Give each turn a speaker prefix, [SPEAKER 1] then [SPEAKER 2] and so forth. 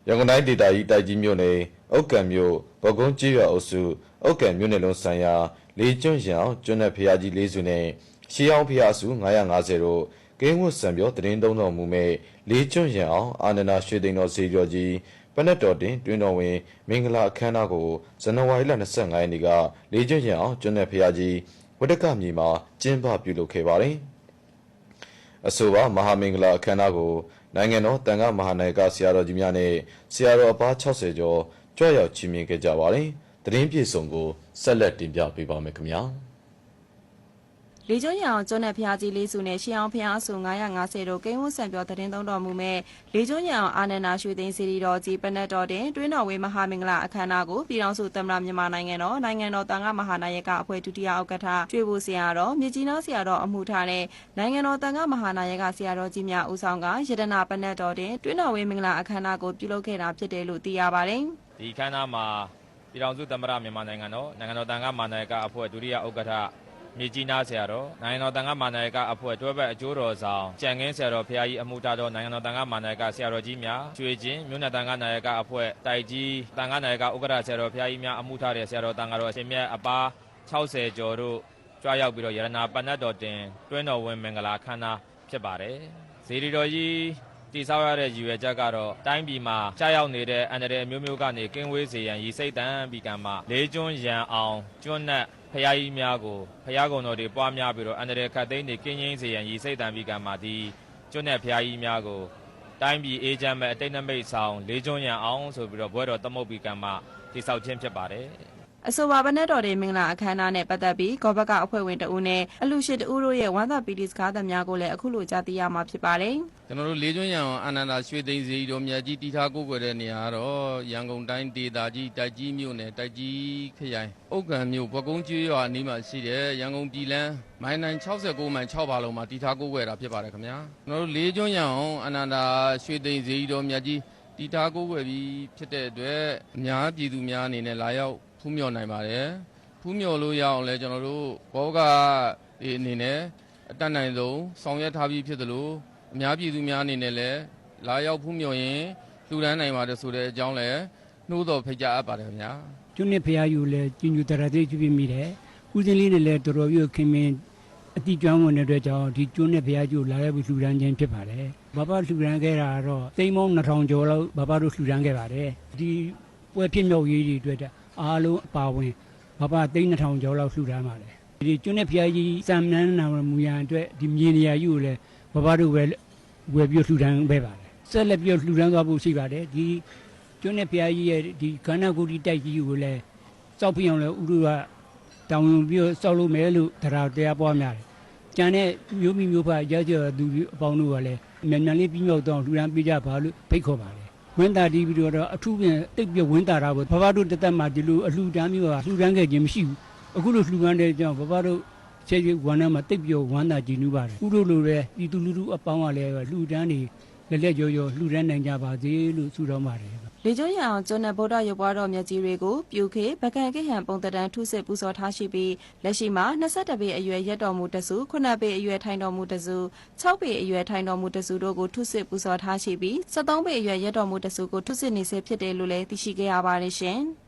[SPEAKER 1] ရန်ကုန်တိုင်းဒေသကြီးတိုက်ကြီးမြို့နယ်အုတ်ကံမြို့ဘော်ကုန်းကျေးရွာအုပ်စုအုတ်ကံမြို့နယ်လုံးဆိုင်ရာလေးကျွန်းရံကျွန်းနယ်ဖျားကြီးလေးစုနဲ့ရှေးအောင်ဖျားစု950တို့ကင်းဝတ်စံပြောသတင်းသုံးတော်မူမဲ့လေးကျွန်းရံအောင်အာနန္ဒာရွှေသိန်းတော်ဇေကျော်ကြီးပနက်တော်တင်တွင်တော်ဝင်မင်္ဂလာအခမ်းအနားကိုဇန်နဝါရီလ25ရက်နေ့ကလေးကျွန်းရံအောင်ကျွန်းနယ်ဖျားကြီးဝတ္တကမြေမှာကျင်းပပြုလုပ်ခဲ့ပါတယ်။အဆိုပါမဟာမင်္ဂလာအခမ်းအနားကိုနိုင်ငံတော်တန်ခါမဟာနာယကဆရာတော်ကြီးများနဲ့ဆရာတော်အပါ60ကျော်ကြွရောက်ချီးမြှင့်ခဲ့ကြပါတယ်။သတင်းပြည့်စုံကိုဆက်လက်တင်ပြပေးပါမယ်ခင်ဗျာ။
[SPEAKER 2] လေးကျွန်းရံကျွန်းနယ်ဖျားကြီးလေးစုနဲ့ရှေးအောင်ဖျားစု950တို့ကိန်းဝတ်စံပြောသတင်းသုံးတော်မူမဲ့လေးကျွန်းရံအာနန္ဒာရွှေသိန်းစီရီတော်ကြီးပနက်တော်တင်တွင်းတော်ဝေမဟာမင်္ဂလာအခမ်းအနားကိုပြည်တော်စုသမ္မတမြန်မာနိုင်ငံတော်တန်ခါမဟာနာယကအဖွဲ့ဒုတိယဥက္ကဋ္ဌကျွေးဖို့ဆရာတော်မြကြီးနားဆရာတော်အမှုထားတဲ့နိုင်ငံတော်တန်ခါမဟာနာယကဆရာတော်ကြီးများဦးဆောင်ကယတနာပနက်တော်တင်တွင်းတော်ဝေမင်္ဂလာအခမ်းအနားကိုပြုလုပ်ခဲ့တာဖြစ်တယ်လို့သိရပါတယ်
[SPEAKER 3] ။ဒီအခမ်းအနားမှာပြည်တော်စုသမ္မတမြန်မာနိုင်ငံတော်တန်ခါမဟာနာယကအဖွဲ့ဒုတိယဥက္ကဋ္ဌမြေကြီးနားဆရာတော်နိုင်ငံတော်တန်ခါမဟာနာယကအဖွဲ့တွဲဘက်အကျိုးတော်ဆောင်ကြံငင်းဆရာတော်ဖရာကြီးအမှုထားတော်နိုင်ငံတော်တန်ခါမဟာနာယကဆရာတော်ကြီးများကျွေချင်းမြို့နယ်တန်ခါနာယကအဖွဲ့တိုက်ကြီးတန်ခါနာယကဥက္ကဋ္ဌဆရာတော်ဖရာကြီးများအမှုထားတဲ့ဆရာတော်တန်ခါတော်ရှင်မြတ်အပါ60ကျော်တို့ကြွရောက်ပြီးတော့ရတနာပဏ္ဏတော်တင်တွင်းတော်ဝင်မင်္ဂလာခမ်းနားဖြစ်ပါတယ်။ဇေဒီတော်ကြီးတိဆောက်ရတဲ့ရည်ရွယ်ချက်ကတော့တိုင်းပြည်မှာကြာရောက်နေတဲ့အန္တရာယ်မျိုးမျိုးကနေကင်းဝေးစေရန်ရည်စိတ်တမ်းပြီးကံမှာလေးကျွန်းရံအောင်ကျွန်းနဲ့ဖရာကြီးများကိုဖရာကုံတော်တွေပွားများပြီးတော့အန္တရာယ်ခတ်သိမ်းနေကင်းငြိမ်းစေရန်ရည်စိတ်တမ်းပြီးကံမှာဒီကျွန်းနဲ့ဖရာကြီးများကိုတိုင်းပြည်အေးချမ်းမဲ့အတိတ်နမိတ်ဆောင်လေးကျွန်းရံအောင်ဆိုပြီးတော့ဘွဲတော်သမုတ်ပြီးကံမှာတိဆောက်ခြင်းဖြစ်ပါတယ်
[SPEAKER 2] အဆိုပါပနက်တော်တင်မင်္ဂလာအခမ်းအနားနဲ့ပတ်သက်ပြီးဂောဘကအဖွဲ့ဝင်တဦးနဲ့အလူရှိတဦးတို့ရဲ့ဝမ်းသာပီတိစကားသံများကိုလည်းအခုလိုကြားသိရမှာဖြစ်ပါတယ်
[SPEAKER 4] ။ကျွန်တော်တို့လေးကျွန်းရံအာနန္ဒာရွှေသိန်းစီတော်မြတ်ကြီးတီထားကိုယ်ွယ်တဲ့နေရာကတော့ရန်ကုန်တိုင်းဒေသကြီးတိုက်ကြီးမြို့နယ်တိုက်ကြီးခရိုင်အုတ်ကံမြို့ဘော်ကုန်းကျွော်အနီးမှာရှိတဲ့ရန်ကုန်ပြည်လန်းမိုင်နိုင်69မိုင်6ပါလုံးမှာတီထားကိုယ်ွယ်တာဖြစ်ပါတယ်ခင်ဗျာ။ကျွန်တော်တို့လေးကျွန်းရံအာနန္ဒာရွှေသိန်းစီတော်မြတ်ကြီးတီထားကိုယ်ွယ်ပြီးဖြစ်တဲ့အတွက်အများပြည်သူများအနေနဲ့လာရောက်ဖူးမြော်နိုင်ပါတယ်။ဖူးမြော်လို့ရအောင်လဲကျွန်တော်တို့ဘောကအနေနဲ့အတတ်နိုင်ဆုံးဆောင်ရွက်ထားပြီးဖြစ်သလိုအများပြည်သူများအနေနဲ့လည်းလာရောက်ဖူးမြော်ရင်လှူဒန်းနိုင်ပါတယ်ဆိုတဲ့အကြောင်းလည်းနှိုးတော်ဖိတ်ကြားအပ်ပါတယ်ခင်ဗျာ
[SPEAKER 5] ကျွန်းနဲ့ဖရာယူလည်းကျင်ကျူတရသေးပြုမိတယ်ဦးစင်းလေးနဲ့လည်းတော်တော်ပြီးခင်မင်းအတိကျွမ်းဝင်တဲ့အတွက်ကြောင့်ဒီကျွန်းနဲ့ဖရာယူလာရောက်ပြီးလှူဒန်းခြင်းဖြစ်ပါတယ်ဘာဘာလှူဒန်းခဲ့တာတော့သိန်းပေါင်း2000ကျော်လောက်ဘာဘာတို့လှူဒန်းခဲ့ပါတယ်ဒီပွဲဖြစ်မြောက်ရေးတွေအတွက်အားလုံးအပါဝင်ဘာဘာသိန်း2000ကျော်လောက်လှူဒန်းပါတယ်ဒီကျွန်းနဲ့ဖရာကြီးစံနန်းနာမူရန်အတွက်ဒီမြေနေရာယူကိုလည်းဘာဘာတို့ပဲဝယ်ပြီးလှူဒန်းပေးပါတယ်ဆက်လက်ပြီးလှူဒန်းသွားဖို့ရှိပါတယ်ဒီကျွန်းနဲ့ဖရာကြီးရဲ့ဒီခန္ဓာကိုယ်ဒီတိုက်ကြီးကိုလည်းစောက်ပြအောင်လည်းဥရုကတောင်းပြီးစောက်လို့မယ်လို့တရားပွားများတယ်ကျန်တဲ့မျိုးမိမျိုးဖရကြသူအပေါင်းတို့ကလည်းမြန်မြန်လေးပြီးမြောက်တော့လှူဒန်းပေးကြပါလို့ဖိတ်ခေါ်ပါတယ်ဝင်းတာတီးပြီးတော့အထူးပြန်တိတ်ပြဝင်းတာတာပေါ့ဘာဘာတို့တသက်မှာဒီလိုအလှူဒန်းမျိုးကလှူဒန်းခဲ့ခြင်းမရှိဘူးအခုလိုလှူဒန်းတဲ့ကြောင့်ဘာဘာတို့ခြေကြီးဝမ်းထဲမှာတိတ်ပြဝမ်းတာကြည်နူးပါတယ်ဥတို့လိုပဲဒီသူလူထုအပေါင်းကလည်းလှူဒန်းနေလက်ကြောလှူဒန်းနိုင်ကြပါစေလို့ဆုတောင်းပါတယ်
[SPEAKER 2] လေကျွန်းရံကျွန်းနယ်ဗုဒ္ဓရုပ်ပွားတော်မြတ်ကြီးတွေကိုပြုခေဗကံကိဟံပုံတတန်းထုစစ်ပူဇော်ထားရှိပြီးလက်ရှိမှာ22ပေအရွယ်ရက်တော်မူတစု9ပေအရွယ်ထိုင်တော်မူတစု6ပေအရွယ်ထိုင်တော်မူတစုတို့ကိုထုစစ်ပူဇော်ထားရှိပြီး73ပေအရွယ်ရက်တော်မူတစုကိုထုစစ်နေစေဖြစ်တယ်လို့လည်းသိရှိခဲ့ရပါတယ်ရှင်။